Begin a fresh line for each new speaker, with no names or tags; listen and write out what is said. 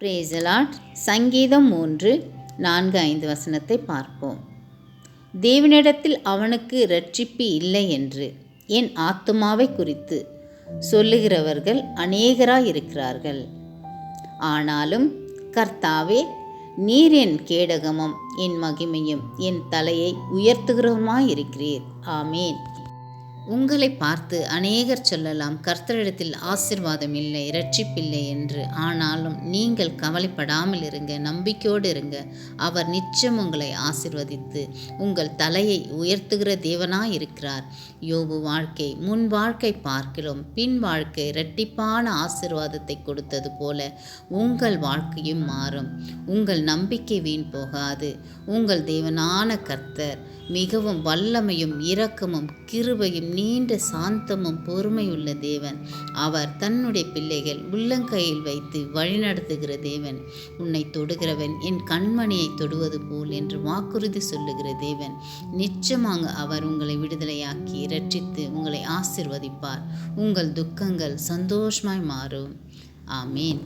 Praise the Lord. சங்கீதம் 3:4-5 வசனத்தை பார்ப்போம். தேவனிடத்தில் அவனுக்கு இரட்சிப்பு இல்லை என்று என் ஆத்துமாவை குறித்து சொல்லுகிறவர்கள் அநேகராயிருக்கிறார்கள். ஆனாலும் கர்த்தாவே, நீர் என் கேடகமும் என் மகிமையும் என் தலையை உயர்த்துகிறவருமாயிருக்கிறீர். ஆமேன். உங்களை பார்த்து அநேகர் சொல்லலாம், கர்த்தரிடத்தில் ஆசீர்வாதம் இல்லை, இரட்சிப்பில்லை என்று. ஆனாலும் நீங்கள் கவலைப்படாமல் இருங்க, நம்பிக்கையோடு இருங்க. அவர் நிச்சயம் உங்களை ஆசீர்வதித்து உங்கள் தலையை உயர்த்துகிற தேவனாயிருக்கிறார். யோபு வாழ்க்கை முன் வாழ்க்கை பார்க்கிறோம், பின் வாழ்க்கை இரட்டிப்பான ஆசீர்வாதத்தை கொடுத்தது போல உங்கள் வாழ்க்கையும் மாறும். உங்கள் நம்பிக்கை வீண் போகாது. உங்கள் தேவனான கர்த்தர் மிகவும் வல்லமையும் இரக்கமும் கிருபையும் நீண்ட சாந்தமும் பொறுமையுள்ள தேவன். அவர் தன்னுடைய பிள்ளைகள் உள்ளங்கையில் வைத்து வழிநடத்துகிற தேவன். உன்னை தொடுகிறவன் என் கண்மணியை தொடுவது போல் என்று வாக்குறுதி சொல்லுகிற தேவன். நிச்சயமாக அவர் உங்களை விடுதலையாக்கி இரட்சித்து உங்களை ஆசீர்வதிப்பார். உங்கள் துக்கங்கள் சந்தோஷமாய் மாறும். ஆமேன்.